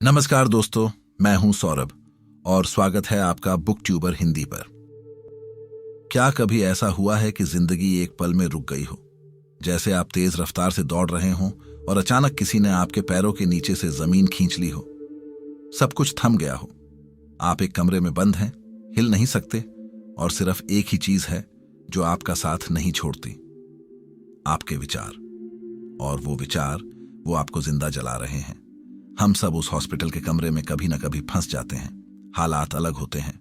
नमस्कार दोस्तों, मैं हूं सौरभ और स्वागत है आपका बुक ट्यूबर हिंदी पर। क्या कभी ऐसा हुआ है कि जिंदगी एक पल में रुक गई हो, जैसे आप तेज रफ्तार से दौड़ रहे हों और अचानक किसी ने आपके पैरों के नीचे से जमीन खींच ली हो। सब कुछ थम गया हो, आप एक कमरे में बंद हैं, हिल नहीं सकते और सिर्फ एक ही चीज है जो आपका साथ नहीं छोड़ती, आपके विचार। और वो विचार वो आपको जिंदा जला रहे हैं। हम सब उस हॉस्पिटल के कमरे में कभी ना कभी फंस जाते हैं। हालात अलग होते हैं,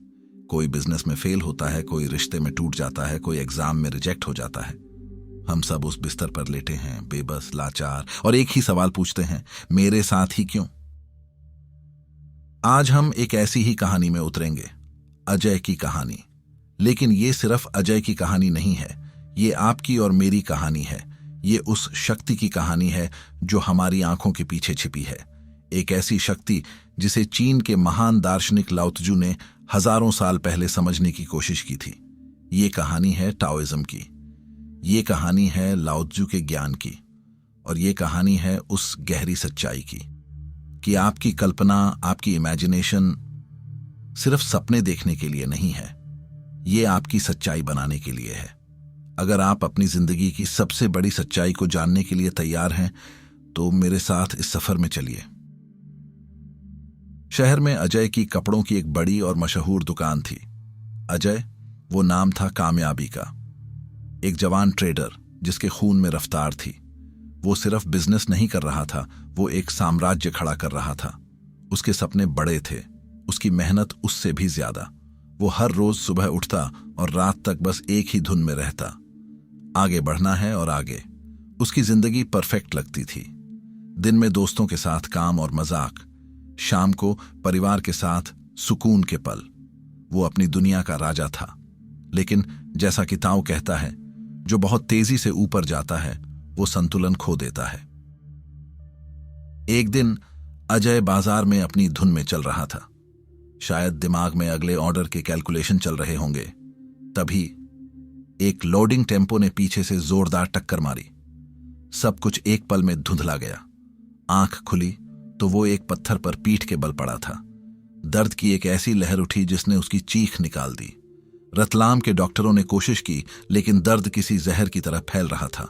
कोई बिजनेस में फेल होता है, कोई रिश्ते में टूट जाता है, कोई एग्जाम में रिजेक्ट हो जाता है। हम सब उस बिस्तर पर लेटे हैं, बेबस, लाचार, और एक ही सवाल पूछते हैं, मेरे साथ ही क्यों। आज हम एक ऐसी ही कहानी में उतरेंगे, अजय की कहानी। लेकिन ये सिर्फ अजय की कहानी नहीं है, ये आपकी और मेरी कहानी है। ये उस शक्ति की कहानी है जो हमारी आंखों के पीछे छिपी है। एक ऐसी शक्ति जिसे चीन के महान दार्शनिक लाओ त्जू ने हजारों साल पहले समझने की कोशिश की थी। ये कहानी है टाओइज्म की, ये कहानी है लाओ त्जू के ज्ञान की, और ये कहानी है उस गहरी सच्चाई की कि आपकी कल्पना, आपकी इमेजिनेशन सिर्फ सपने देखने के लिए नहीं है, ये आपकी सच्चाई बनाने के लिए है। अगर आप अपनी जिंदगी की सबसे बड़ी सच्चाई को जानने के लिए तैयार हैं तो मेरे साथ इस सफर में चलिए। शहर में अजय की कपड़ों की एक बड़ी और मशहूर दुकान थी। अजय, वो नाम था कामयाबी का, एक जवान ट्रेडर जिसके खून में रफ्तार थी। वो सिर्फ बिजनेस नहीं कर रहा था, वो एक साम्राज्य खड़ा कर रहा था। उसके सपने बड़े थे, उसकी मेहनत उससे भी ज्यादा। वो हर रोज सुबह उठता और रात तक बस एक ही धुन में रहता, आगे बढ़ना है और आगे। उसकी जिंदगी परफेक्ट लगती थी। दिन में दोस्तों के साथ काम और मजाक, शाम को परिवार के साथ सुकून के पल। वो अपनी दुनिया का राजा था। लेकिन जैसा कि ताओ कहता है, जो बहुत तेजी से ऊपर जाता है वो संतुलन खो देता है। एक दिन अजय बाजार में अपनी धुन में चल रहा था। शायद दिमाग में अगले ऑर्डर के कैलकुलेशन चल रहे होंगे। तभी एक लोडिंग टेम्पो ने पीछे से जोरदार टक्कर मारी। सब कुछ एक पल में धुंधला गया। आंख खुली तो वो एक पत्थर पर पीठ के बल पड़ा था। दर्द की एक ऐसी लहर उठी जिसने उसकी चीख निकाल दी। रतलाम के डॉक्टरों ने कोशिश की, लेकिन दर्द किसी जहर की तरह फैल रहा था।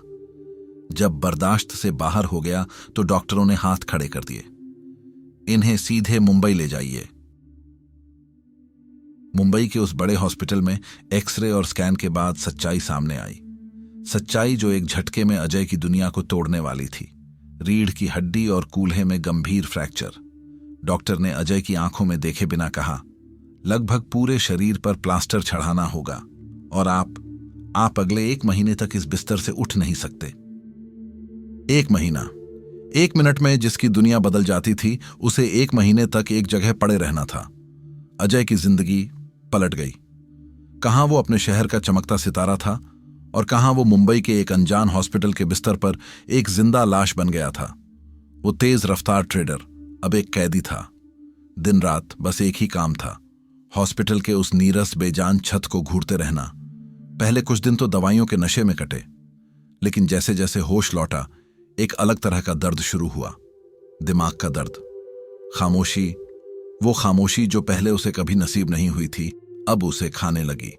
जब बर्दाश्त से बाहर हो गया तो डॉक्टरों ने हाथ खड़े कर दिए। इन्हें सीधे मुंबई ले जाइए। मुंबई के उस बड़े हॉस्पिटल में एक्सरे और स्कैन के बाद सच्चाई सामने आई। सच्चाई जो एक झटके में अजय की दुनिया को तोड़ने वाली थी। रीढ़ की हड्डी और कूल्हे में गंभीर फ्रैक्चर। डॉक्टर ने अजय की आंखों में देखे बिना कहा, लगभग पूरे शरीर पर प्लास्टर चढ़ाना होगा और आप अगले 1 महीने तक इस बिस्तर से उठ नहीं सकते। 1 महीना, 1 मिनट में जिसकी दुनिया बदल जाती थी, उसे 1 महीने तक एक जगह पड़े रहना था। अजय की जिंदगी पलट गई। कहां वो अपने शहर का चमकता सितारा था और कहां वो मुंबई के एक अनजान हॉस्पिटल के बिस्तर पर एक जिंदा लाश बन गया था। वो तेज रफ्तार ट्रेडर अब एक कैदी था। दिन रात बस एक ही काम था, हॉस्पिटल के उस नीरस बेजान छत को घूरते रहना। पहले कुछ दिन तो दवाइयों के नशे में कटे, लेकिन जैसे जैसे होश लौटा, एक अलग तरह का दर्द शुरू हुआ। दिमाग का दर्द, खामोशी, वो खामोशी जो पहले उसे कभी नसीब नहीं हुई थी, अब उसे खाने लगी।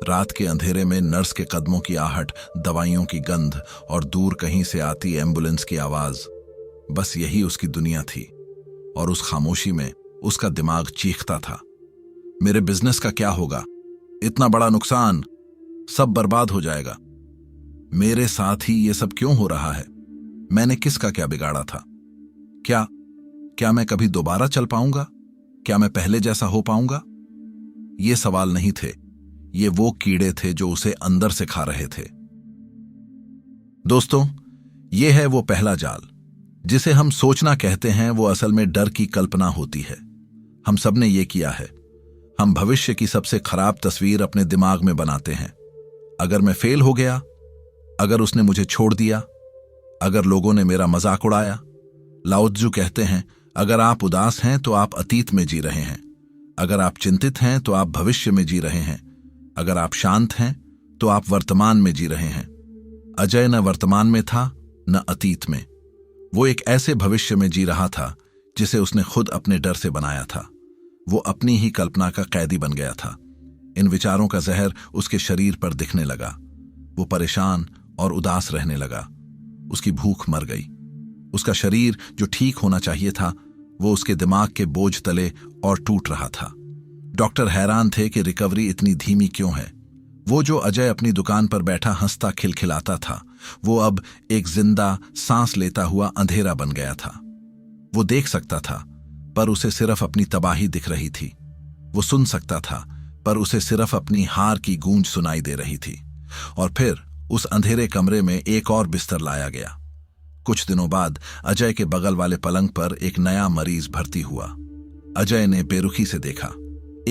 रात के अंधेरे में नर्स के कदमों की आहट, दवाइयों की गंध और दूर कहीं से आती एम्बुलेंस की आवाज, बस यही उसकी दुनिया थी। और उस खामोशी में उसका दिमाग चीखता था, मेरे बिजनेस का क्या होगा? इतना बड़ा नुकसान, सब बर्बाद हो जाएगा। मेरे साथ ही ये सब क्यों हो रहा है? मैंने किसका क्या बिगाड़ा था? क्या मैं कभी दोबारा चल पाऊंगा? क्या मैं पहले जैसा हो पाऊंगा? ये सवाल नहीं थे, ये वो कीड़े थे जो उसे अंदर से खा रहे थे। दोस्तों, ये है वो पहला जाल जिसे हम सोचना कहते हैं। वो असल में डर की कल्पना होती है। हम सबने ये किया है। हम भविष्य की सबसे खराब तस्वीर अपने दिमाग में बनाते हैं। अगर मैं फेल हो गया, अगर उसने मुझे छोड़ दिया, अगर लोगों ने मेरा मजाक उड़ाया। लाओ त्जू कहते हैं, अगर आप उदास हैं तो आप अतीत में जी रहे हैं, अगर आप चिंतित हैं तो आप भविष्य में जी रहे हैं, अगर आप शांत हैं तो आप वर्तमान में जी रहे हैं। अजय न वर्तमान में था न अतीत में। वो एक ऐसे भविष्य में जी रहा था जिसे उसने खुद अपने डर से बनाया था। वो अपनी ही कल्पना का कैदी बन गया था। इन विचारों का जहर उसके शरीर पर दिखने लगा। वो परेशान और उदास रहने लगा। उसकी भूख मर गई। उसका शरीर जो ठीक होना चाहिए था, वो उसके दिमाग के बोझ तले और टूट रहा था। डॉक्टर हैरान थे कि रिकवरी इतनी धीमी क्यों है। वो जो अजय अपनी दुकान पर बैठा हंसता खिलखिलाता था, वो अब एक जिंदा सांस लेता हुआ अंधेरा बन गया था। वो देख सकता था, पर उसे सिर्फ अपनी तबाही दिख रही थी। वो सुन सकता था, पर उसे सिर्फ अपनी हार की गूंज सुनाई दे रही थी। और फिर उस अंधेरे कमरे में एक और बिस्तर लाया गया। कुछ दिनों बाद अजय के बगल वाले पलंग पर एक नया मरीज भर्ती हुआ। अजय ने बेरुखी से देखा,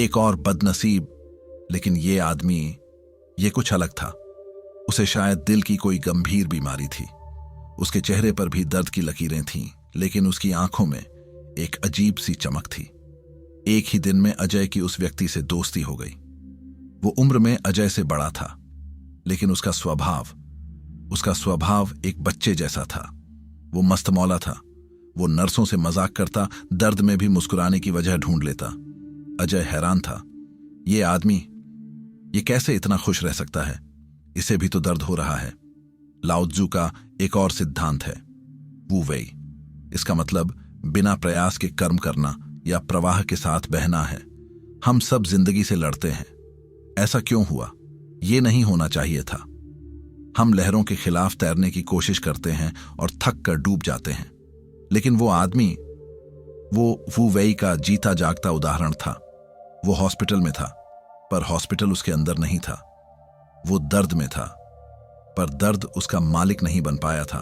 एक और बदनसीब। लेकिन ये आदमी, ये कुछ अलग था। उसे शायद दिल की कोई गंभीर बीमारी थी। उसके चेहरे पर भी दर्द की लकीरें थीं, लेकिन उसकी आंखों में एक अजीब सी चमक थी। एक ही दिन में अजय की उस व्यक्ति से दोस्ती हो गई। वो उम्र में अजय से बड़ा था, लेकिन उसका स्वभाव एक बच्चे जैसा था। वो मस्त मौला था। वो नर्सों से मजाक करता, दर्द में भी मुस्कुराने की वजह ढूंढ लेता। अजय हैरान था, ये आदमी, ये कैसे इतना खुश रह सकता है? इसे भी तो दर्द हो रहा है। लाओ त्जू का एक और सिद्धांत है, वू वेई। इसका मतलब बिना प्रयास के कर्म करना या प्रवाह के साथ बहना है। हम सब जिंदगी से लड़ते हैं। ऐसा क्यों हुआ? ये नहीं होना चाहिए था। हम लहरों के खिलाफ तैरने की कोशिश करते हैं और थक कर डूब जाते हैं। लेकिन वो आदमी, वो वू वेई का जीता जागता उदाहरण था। वो हॉस्पिटल में था, पर हॉस्पिटल उसके अंदर नहीं था। वो दर्द में था, पर दर्द उसका मालिक नहीं बन पाया था।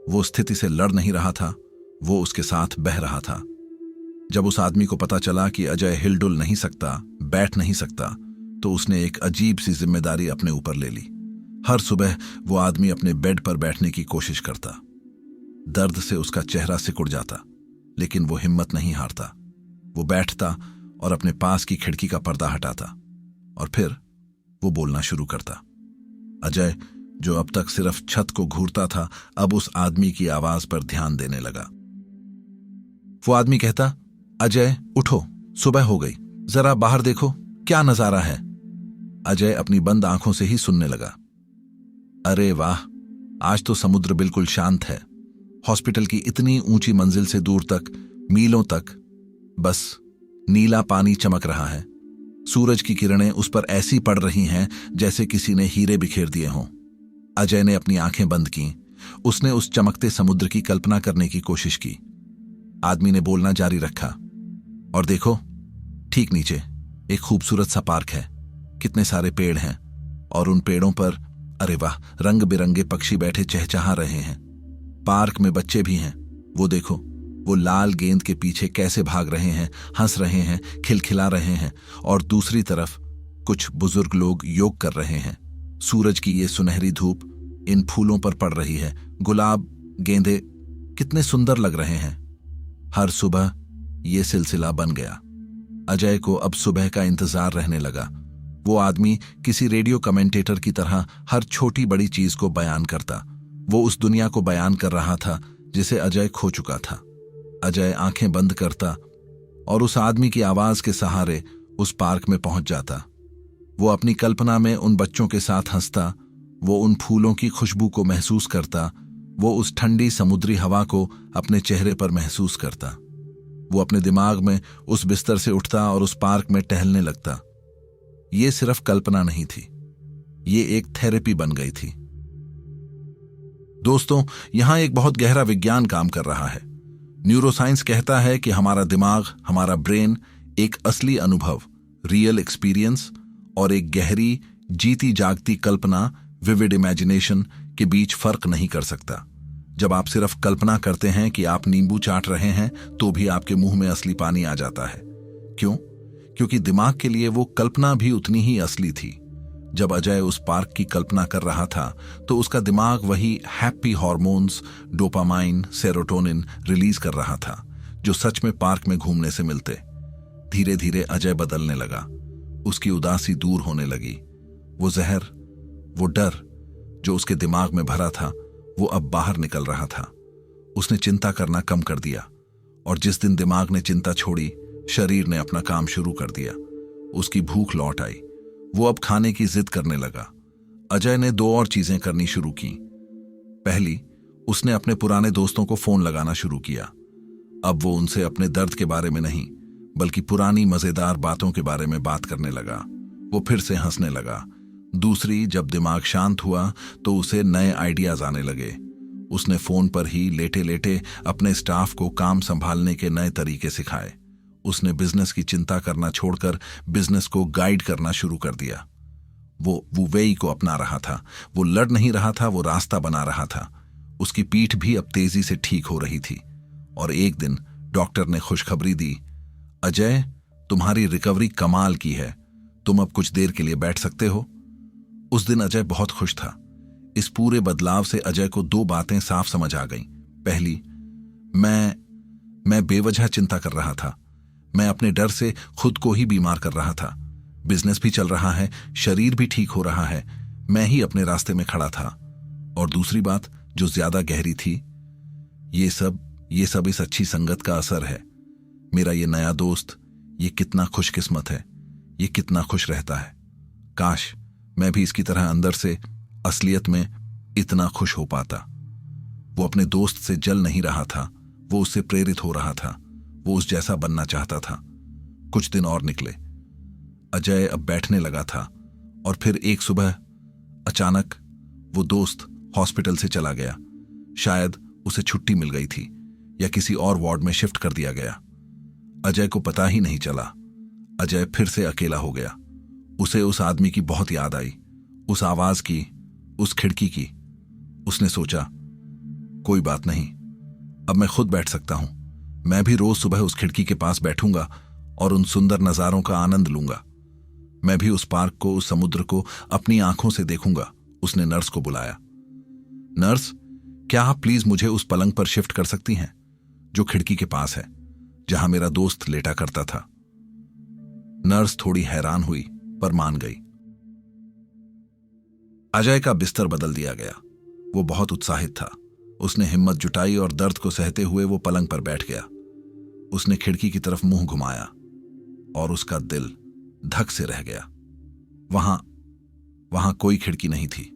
वो स्थिति से लड़ नहीं रहा था, वो उसके साथ बह रहा था। जब उस आदमी को पता चला कि अजय हिलडुल नहीं सकता, बैठ नहीं सकता, तो उसने एक अजीब सी जिम्मेदारी अपने ऊपर ले ली। हर सुबह वो आदमी अपने बेड पर बैठने की कोशिश करता। दर्द से उसका चेहरा सिकुड़ जाता, लेकिन वो हिम्मत नहीं हारता। वो बैठता और अपने पास की खिड़की का पर्दा हटाता, और फिर वो बोलना शुरू करता। अजय, जो अब तक सिर्फ छत को घूरता था, अब उस आदमी की आवाज पर ध्यान देने लगा। वो आदमी कहता, अजय उठो, सुबह हो गई, जरा बाहर देखो क्या नजारा है। अजय अपनी बंद आंखों से ही सुनने लगा। अरे वाह, आज तो समुद्र बिल्कुल शांत है। हॉस्पिटल की इतनी ऊंची मंजिल से दूर तक, मीलों तक, बस नीला पानी चमक रहा है। सूरज की किरणें उस पर ऐसी पड़ रही हैं जैसे किसी ने हीरे बिखेर दिए हों। अजय ने अपनी आंखें बंद की। उसने उस चमकते समुद्र की कल्पना करने की कोशिश की। आदमी ने बोलना जारी रखा, और देखो, ठीक नीचे एक खूबसूरत सा पार्क है। कितने सारे पेड़ हैं, और उन पेड़ों पर, अरे वाह, रंग बिरंगे पक्षी बैठे चहचहा रहे हैं। पार्क में बच्चे भी हैं। वो देखो, वो लाल गेंद के पीछे कैसे भाग रहे हैं, हंस रहे हैं, खिलखिला रहे हैं। और दूसरी तरफ कुछ बुजुर्ग लोग योग कर रहे हैं। सूरज की ये सुनहरी धूप इन फूलों पर पड़ रही है। गुलाब, गेंदे कितने सुंदर लग रहे हैं। हर सुबह ये सिलसिला बन गया। अजय को अब सुबह का इंतजार रहने लगा। वो आदमी किसी रेडियो कमेंटेटर की तरह हर छोटी बड़ी चीज को बयान करता। वो उस दुनिया को बयान कर रहा था जिसे अजय खो चुका था। अजय आंखें बंद करता और उस आदमी की आवाज के सहारे उस पार्क में पहुंच जाता। वो अपनी कल्पना में उन बच्चों के साथ हंसता। वो उन फूलों की खुशबू को महसूस करता। वो उस ठंडी समुद्री हवा को अपने चेहरे पर महसूस करता। वो अपने दिमाग में उस बिस्तर से उठता और उस पार्क में टहलने लगता। ये सिर्फ कल्पना नहीं थी, ये एक थेरेपी बन गई थी। दोस्तों, यहां एक बहुत गहरा विज्ञान काम कर रहा है। न्यूरोसाइंस कहता है कि हमारा दिमाग, हमारा ब्रेन एक असली अनुभव, रियल एक्सपीरियंस, और एक गहरी जीती जागती कल्पना, विविड इमेजिनेशन के बीच फर्क नहीं कर सकता। जब आप सिर्फ कल्पना करते हैं कि आप नींबू चाट रहे हैं, तो भी आपके मुंह में असली पानी आ जाता है। क्यों? क्योंकि दिमाग के लिए वो कल्पना भी उतनी ही असली थी। जब अजय उस पार्क की कल्पना कर रहा था, तो उसका दिमाग वही happy hormones, dopamine, serotonin release कर रहा था, जो सच में पार्क में घूमने से मिलते। धीरे धीरे अजय बदलने लगा। उसकी उदासी दूर होने लगी। वो जहर, वो डर जो उसके दिमाग में भरा था, वो अब बाहर निकल रहा था। उसने चिंता करना कम कर दिया और जिस दिन दिमाग ने चिंता छोड़ी, शरीर ने अपना काम शुरू कर दिया। उसकी भूख लौट आई। वो अब खाने की जिद करने लगा। अजय ने दो और चीजें करनी शुरू की। पहली, उसने अपने पुराने दोस्तों को फोन लगाना शुरू किया। अब वो उनसे अपने दर्द के बारे में नहीं, बल्कि पुरानी मजेदार बातों के बारे में बात करने लगा। वो फिर से हंसने लगा। दूसरी, जब दिमाग शांत हुआ तो उसे नए आइडियाज आने लगे। उसने फोन पर ही लेटे लेटे अपने स्टाफ को काम संभालने के नए तरीके सिखाए। उसने बिजनेस की चिंता करना छोड़कर बिजनेस को गाइड करना शुरू कर दिया। वो वुवेई को अपना रहा था। वो लड़ नहीं रहा था, वो रास्ता बना रहा था। उसकी पीठ भी अब तेजी से ठीक हो रही थी। और एक दिन डॉक्टर ने खुशखबरी दी, अजय, तुम्हारी रिकवरी कमाल की है, तुम अब कुछ देर के लिए बैठ सकते हो। उस दिन अजय बहुत खुश था। इस पूरे बदलाव से अजय को दो बातें साफ समझ आ गईं। पहली, मैं बेवजह चिंता कर रहा था। मैं अपने डर से खुद को ही बीमार कर रहा था। बिजनेस भी चल रहा है, शरीर भी ठीक हो रहा है, मैं ही अपने रास्ते में खड़ा था। और दूसरी बात जो ज्यादा गहरी थी, ये सब इस अच्छी संगत का असर है। मेरा ये नया दोस्त, ये कितना खुशकिस्मत है, ये कितना खुश रहता है। काश मैं भी इसकी तरह अंदर से असलियत में इतना खुश हो पाता। वो अपने दोस्त से जल नहीं रहा था, वो उससे प्रेरित हो रहा था। वो उस जैसा बनना चाहता था। कुछ दिन और निकले। अजय अब बैठने लगा था और फिर एक सुबह अचानक वो दोस्त हॉस्पिटल से चला गया। शायद उसे छुट्टी मिल गई थी या किसी और वार्ड में शिफ्ट कर दिया गया। अजय को पता ही नहीं चला। अजय फिर से अकेला हो गया। उसे उस आदमी की बहुत याद आई, उस आवाज की, उस खिड़की की। उसने सोचा, कोई बात नहीं, अब मैं खुद बैठ सकता हूं। मैं भी रोज सुबह उस खिड़की के पास बैठूंगा और उन सुंदर नजारों का आनंद लूंगा। मैं भी उस पार्क को, उस समुद्र को अपनी आंखों से देखूंगा। उसने नर्स को बुलाया। नर्स, क्या आप प्लीज मुझे उस पलंग पर शिफ्ट कर सकती हैं जो खिड़की के पास है, जहां मेरा दोस्त लेटा करता था। नर्स थोड़ी हैरान हुई पर मान गई। अजय का बिस्तर बदल दिया गया। वो बहुत उत्साहित था। उसने हिम्मत जुटाई और दर्द को सहते हुए वो पलंग पर बैठ गया। उसने खिड़की की तरफ मुंह घुमाया और उसका दिल धक से रह गया। वहां कोई खिड़की नहीं थी।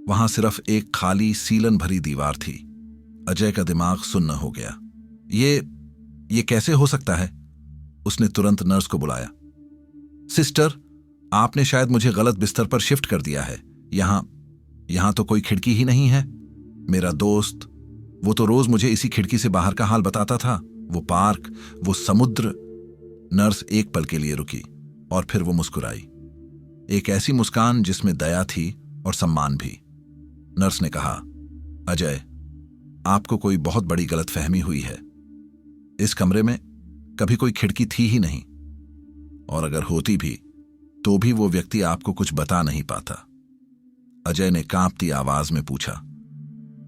वहां सिर्फ एक खाली सीलन भरी दीवार थी। अजय का दिमाग सुन्न हो गया। ये कैसे हो सकता है? उसने तुरंत नर्स को बुलाया। सिस्टर, आपने शायद मुझे गलत बिस्तर पर शिफ्ट कर दिया है। यहां तो कोई खिड़की ही नहीं है। मेरा दोस्त, वो तो रोज मुझे इसी खिड़की से बाहर का हाल बताता था। वो पार्क, वो समुद्र। नर्स एक पल के लिए रुकी और फिर वो मुस्कुराई। एक ऐसी मुस्कान जिसमें दया थी और सम्मान भी। नर्स ने कहा, अजय, आपको कोई बहुत बड़ी गलतफहमी हुई है। इस कमरे में कभी कोई खिड़की थी ही नहीं, और अगर होती भी तो भी वो व्यक्ति आपको कुछ बता नहीं पाता। अजय ने कांपती आवाज में पूछा,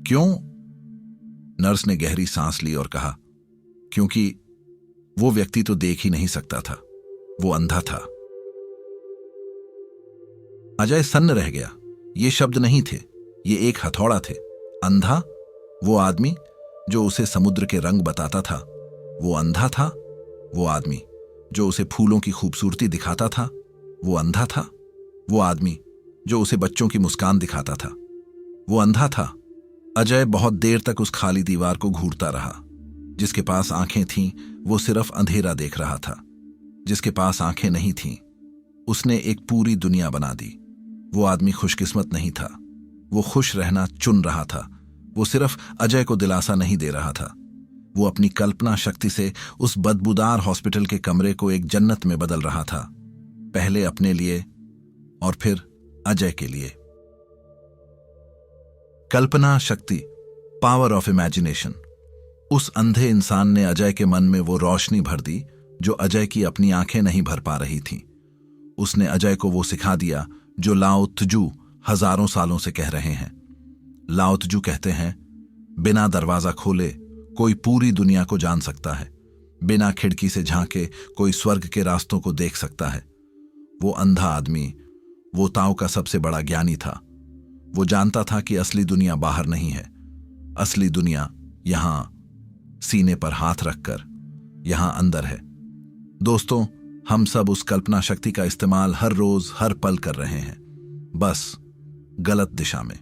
क्यों? नर्स ने गहरी सांस ली और कहा, क्योंकि वो व्यक्ति तो देख ही नहीं सकता था। वो अंधा था। अजय सन्न रह गया। ये शब्द नहीं थे, ये एक हथौड़ा थे। अंधा? वो आदमी जो उसे समुद्र के रंग बताता था, वो अंधा था। वो आदमी जो उसे फूलों की खूबसूरती दिखाता था, वो अंधा था। वो आदमी जो उसे बच्चों की मुस्कान दिखाता था, वो अंधा था। अजय बहुत देर तक उस खाली दीवार को घूरता रहा। जिसके पास आंखें थीं, वो सिर्फ अंधेरा देख रहा था। जिसके पास आंखें नहीं थीं, उसने एक पूरी दुनिया बना दी। वो आदमी खुशकिस्मत नहीं था। वो खुश रहना चुन रहा था। वो सिर्फ अजय को दिलासा नहीं दे रहा था। वो अपनी कल्पना शक्ति से उस बदबूदार हॉस्पिटल के कमरे को एक जन्नत में बदल रहा था। पहले अपने लिए और फिर अजय के लिए। कल्पना शक्ति, पावर ऑफ इमेजिनेशन। उस अंधे इंसान ने अजय के मन में वो रोशनी भर दी जो अजय की अपनी आंखें नहीं भर पा रही थीं। उसने अजय को वो सिखा दिया जो लाओ त्जू हजारों सालों से कह रहे हैं। लाओ त्जू कहते हैं, बिना दरवाजा खोले कोई पूरी दुनिया को जान सकता है। बिना खिड़की से झांके कोई स्वर्ग के रास्तों को देख सकता है। वो अंधा आदमी वो ताओ का सबसे बड़ा ज्ञानी था। वो जानता था कि असली दुनिया बाहर नहीं है, असली दुनिया सीने पर हाथ रखकर, यहां अंदर है। दोस्तों, हम सब उस कल्पना शक्ति का इस्तेमाल हर रोज हर पल कर रहे हैं, बस गलत दिशा में।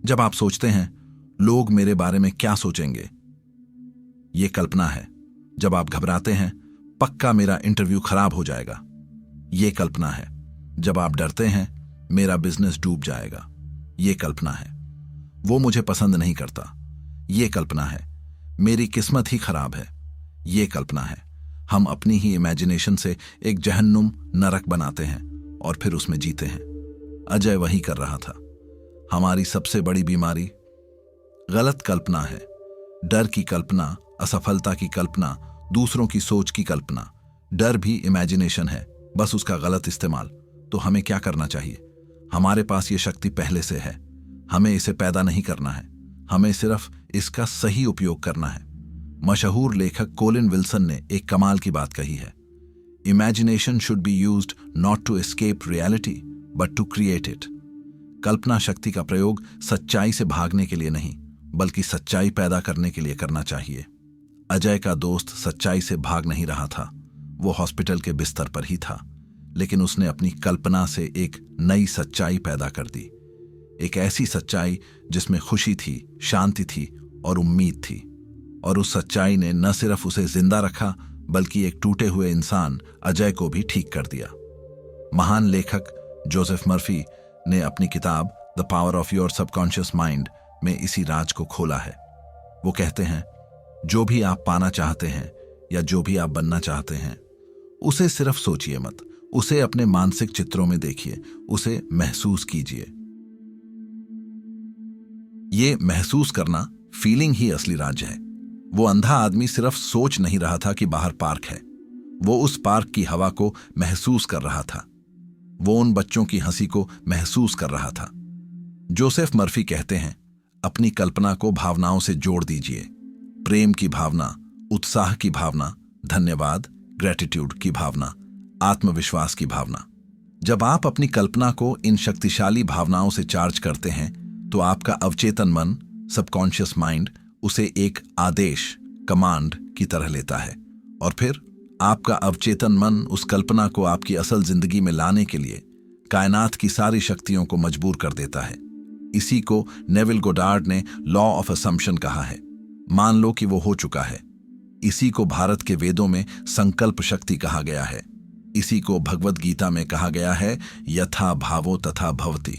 जब आप सोचते हैं लोग मेरे बारे में क्या सोचेंगे, ये कल्पना है। जब आप घबराते हैं पक्का मेरा इंटरव्यू खराब हो जाएगा, ये कल्पना है। जब आप डरते हैं मेरा बिजनेस डूब जाएगा, ये कल्पना है। वो मुझे पसंद नहीं करता, ये कल्पना है। मेरी किस्मत ही खराब है, ये कल्पना है। हम अपनी ही इमेजिनेशन से एक जहन्नुम नरक बनाते हैं और फिर उसमें जीते हैं। अजय वही कर रहा था। हमारी सबसे बड़ी बीमारी गलत कल्पना है। डर की कल्पना, असफलता की कल्पना, दूसरों की सोच की कल्पना। डर भी इमेजिनेशन है, बस उसका गलत इस्तेमाल। तो हमें क्या करना चाहिए? हमारे पास ये शक्ति पहले से है, हमें इसे पैदा नहीं करना है, हमें सिर्फ इसका सही उपयोग करना है। मशहूर लेखक कोलिन विल्सन ने एक कमाल की बात कही है, imagination should be used not to escape reality but to create it. कल्पना शक्ति का प्रयोग सच्चाई से भागने के लिए नहीं, बल्कि सच्चाई पैदा करने के लिए करना चाहिए। अजय का दोस्त सच्चाई से भाग नहीं रहा था, वो हॉस्पिटल के बिस्तर पर ही था, लेकिन उसने अपनी कल्पना से एक नई सच्चाई पैदा कर दी। एक ऐसी सच्चाई जिसमें खुशी थी, शांति थी और उम्मीद थी। और उस सच्चाई ने न सिर्फ उसे जिंदा रखा, बल्कि एक टूटे हुए इंसान अजय को भी ठीक कर दिया। महान लेखक जोसेफ मर्फी ने अपनी किताब the power of your subconscious mind में इसी राज को खोला है। वो कहते हैं, जो भी आप पाना चाहते हैं या जो भी आप बनना चाहते हैं, उसे सिर्फ सोचिए मत, उसे अपने मानसिक चित्रों में देखिए, उसे महसूस कीजिए। ये महसूस करना, फीलिंग ही असली राज्य है। वो अंधा आदमी सिर्फ सोच नहीं रहा था कि बाहर पार्क है, वो उस पार्क की हवा को महसूस कर रहा था। वो उन बच्चों की हंसी को महसूस कर रहा था। जोसेफ मर्फी कहते हैं, अपनी कल्पना को भावनाओं से जोड़ दीजिए। प्रेम की भावना, उत्साह की भावना, धन्यवाद, ग्रेटिट्यूड की भावना, आत्मविश्वास की भावना। जब आप अपनी कल्पना को इन शक्तिशाली भावनाओं से चार्ज करते हैं, तो आपका अवचेतन मन, सबकॉन्शियस माइंड, उसे एक आदेश, कमांड की तरह लेता है। और फिर आपका अवचेतन मन उस कल्पना को आपकी असल जिंदगी में लाने के लिए कायनात की सारी शक्तियों को मजबूर कर देता है। इसी को नेविल गोडार्ड ने लॉ ऑफ असम्पशन कहा है। मान लो कि वो हो चुका है। इसी को भारत के वेदों में संकल्प शक्ति कहा गया है। इसी को भगवद गीता में कहा गया है, यथा भावो तथा भवति।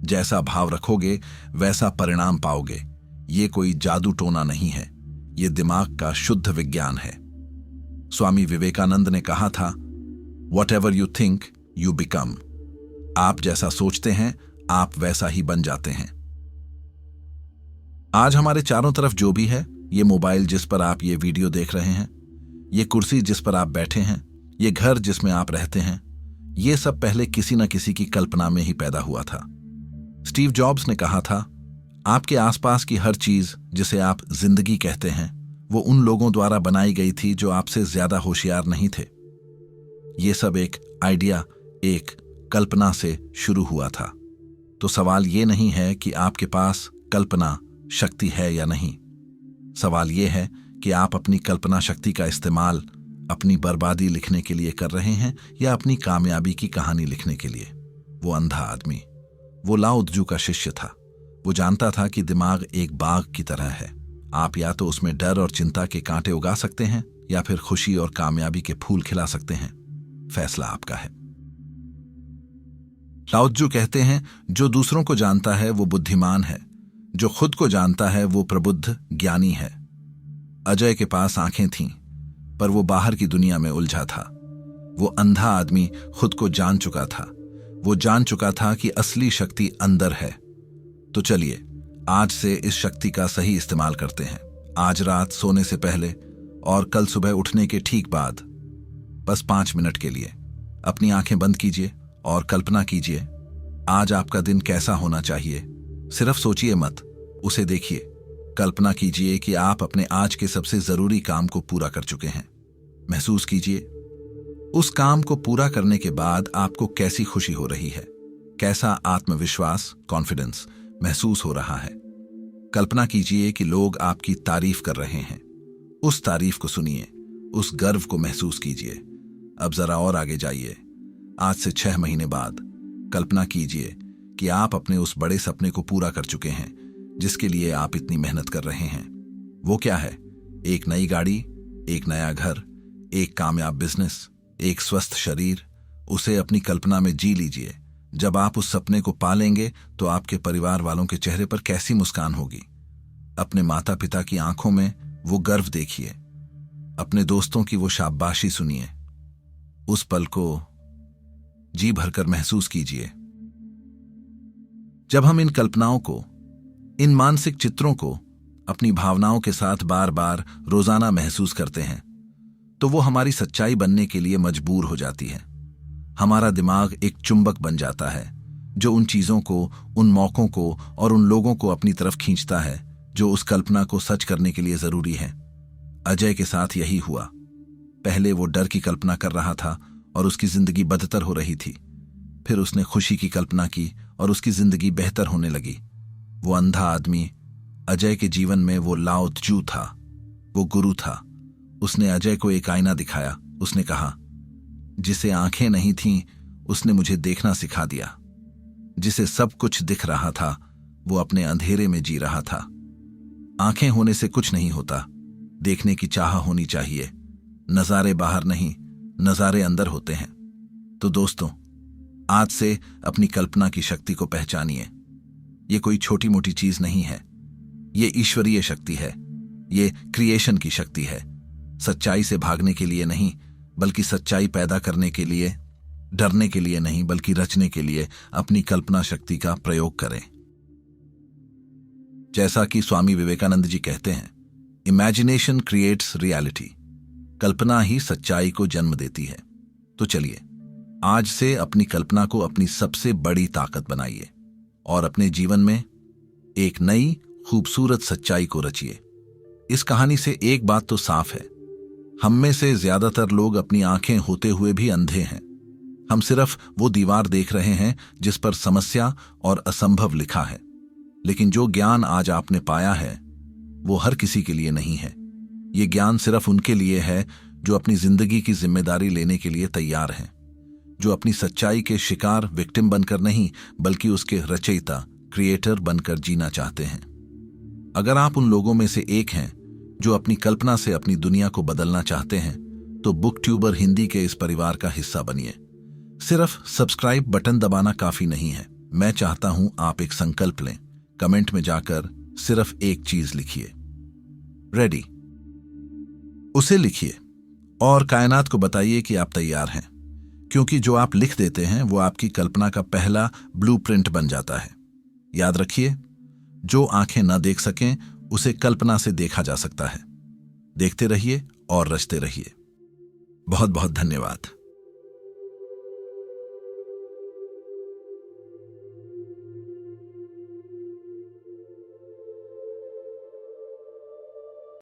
जैसा भाव रखोगे वैसा परिणाम पाओगे। ये कोई जादू टोना नहीं है, ये दिमाग का शुद्ध विज्ञान है। स्वामी विवेकानंद ने कहा था, what ever you think you become. आप जैसा सोचते हैं आप वैसा ही बन जाते हैं। आज हमारे चारों तरफ जो भी है, ये मोबाइल जिस पर आप ये वीडियो देख रहे हैं, ये कुर्सी जिस पर आप बैठे हैं, ये घर जिसमें आप रहते हैं, ये सब पहले किसी न किसी की कल्पना में ही पैदा हुआ था। स्टीव जॉब्स ने कहा था, आपके आसपास की हर चीज जिसे आप जिंदगी कहते हैं, वो उन लोगों द्वारा बनाई गई थी जो आपसे ज्यादा होशियार नहीं थे। ये सब एक आइडिया, एक कल्पना से शुरू हुआ था। तो सवाल ये नहीं है कि आपके पास कल्पना शक्ति है या नहीं। सवाल ये है कि आप अपनी कल्पना शक्ति का इस्तेमाल अपनी बर्बादी लिखने के लिए कर रहे हैं या अपनी कामयाबी की कहानी लिखने के लिए। वो अंधा आदमी, वो लाओ त्जू का शिष्य था। वो जानता था कि दिमाग एक बाग की तरह है। आप या तो उसमें डर और चिंता के कांटे उगा सकते हैं या फिर खुशी और कामयाबी के फूल खिला सकते हैं। फैसला आपका है। लाओ त्जू कहते हैं, जो दूसरों को जानता है वो बुद्धिमान है, जो खुद को जानता है वो प्रबुद्ध ज्ञानी है। अजय के पास आंखें थीं, पर वो बाहर की दुनिया में उलझा था। वो अंधा आदमी खुद को जान चुका था। वो जान चुका था कि असली शक्ति अंदर है। तो चलिए आज से इस शक्ति का सही इस्तेमाल करते हैं। आज रात सोने से पहले और कल सुबह उठने के ठीक बाद बस 5 मिनट के लिए अपनी आंखें बंद कीजिए और कल्पना कीजिए आज आपका दिन कैसा होना चाहिए। सिर्फ सोचिए मत, उसे देखिए। कल्पना कीजिए कि आप अपने आज के सबसे जरूरी काम को पूरा कर चुके हैं। महसूस कीजिए उस काम को पूरा करने के बाद आपको कैसी खुशी हो रही है, कैसा आत्मविश्वास, कॉन्फिडेंस महसूस हो रहा है। कल्पना कीजिए कि लोग आपकी तारीफ कर रहे हैं, उस तारीफ को सुनिए, उस गर्व को महसूस कीजिए। अब जरा और आगे जाइए। आज से 6 महीने बाद कल्पना कीजिए कि आप अपने उस बड़े सपने को पूरा कर चुके हैं जिसके लिए आप इतनी मेहनत कर रहे हैं। वो क्या है? एक नई गाड़ी, एक नया घर, एक कामयाब बिजनेस, एक स्वस्थ शरीर। उसे अपनी कल्पना में जी लीजिए। जब आप उस सपने को पालेंगे तो आपके परिवार वालों के चेहरे पर कैसी मुस्कान होगी। अपने माता पिता की आंखों में वो गर्व देखिए, अपने दोस्तों की वो शाबाशी सुनिए। उस पल को जी भरकर महसूस कीजिए। जब हम इन कल्पनाओं को, इन मानसिक चित्रों को अपनी भावनाओं के साथ बार बार रोजाना महसूस करते हैं तो वो हमारी सच्चाई बनने के लिए मजबूर हो जाती है। हमारा दिमाग एक चुंबक बन जाता है जो उन चीजों को, उन मौकों को और उन लोगों को अपनी तरफ खींचता है जो उस कल्पना को सच करने के लिए जरूरी है। अजय के साथ यही हुआ। पहले वो डर की कल्पना कर रहा था और उसकी जिंदगी बदतर हो रही थी। फिर उसने खुशी की कल्पना की और उसकी जिंदगी बेहतर होने लगी। वो अंधा आदमी अजय के जीवन में वो लाओ त्जू था, वो गुरु था। उसने अजय को एक आईना दिखाया। उसने कहा, जिसे आंखें नहीं थीं उसने मुझे देखना सिखा दिया। जिसे सब कुछ दिख रहा था वो अपने अंधेरे में जी रहा था। आंखें होने से कुछ नहीं होता, देखने की चाह होनी चाहिए। नजारे बाहर नहीं, नजारे अंदर होते हैं। तो दोस्तों, आज से अपनी कल्पना की शक्ति को पहचानिए। ये कोई छोटी मोटी चीज नहीं है, ये ईश्वरीय शक्ति है, ये क्रिएशन की शक्ति है। सच्चाई से भागने के लिए नहीं, बल्कि सच्चाई पैदा करने के लिए, डरने के लिए नहीं बल्कि रचने के लिए अपनी कल्पना शक्ति का प्रयोग करें। जैसा कि स्वामी विवेकानंद जी कहते हैं, इमेजिनेशन क्रिएट्स रियलिटी। कल्पना ही सच्चाई को जन्म देती है। तो चलिए, आज से अपनी कल्पना को अपनी सबसे बड़ी ताकत बनाइए और अपने जीवन में एक नई खूबसूरत सच्चाई को रचिए। इस कहानी से एक बात तो साफ है, हम में से ज्यादातर लोग अपनी आंखें होते हुए भी अंधे हैं। हम सिर्फ वो दीवार देख रहे हैं जिस पर समस्या और असंभव लिखा है। लेकिन जो ज्ञान आज आपने पाया है वो हर किसी के लिए नहीं है। ये ज्ञान सिर्फ उनके लिए है जो अपनी जिंदगी की जिम्मेदारी लेने के लिए तैयार हैं, जो अपनी सच्चाई के शिकार, विक्टिम बनकर नहीं बल्कि उसके रचयिता, क्रिएटर बनकर जीना चाहते हैं। अगर आप उन लोगों में से एक हैं जो अपनी कल्पना से अपनी दुनिया को बदलना चाहते हैं तो बुक ट्यूबर हिंदी के इस परिवार का हिस्सा बनिए। सिर्फ सब्सक्राइब बटन दबाना काफी नहीं है। मैं चाहता हूं आप एक संकल्प लें। कमेंट में जाकर सिर्फ एक चीज लिखिए, रेडी। उसे लिखिए और कायनात को बताइए कि आप तैयार हैं, क्योंकि जो आप लिख देते हैं वो आपकी कल्पना का पहला ब्लूप्रिंट बन जाता है। याद रखिए, जो आंखें न देख सकें उसे कल्पना से देखा जा सकता है। देखते रहिए और रचते रहिए। बहुत बहुत धन्यवाद।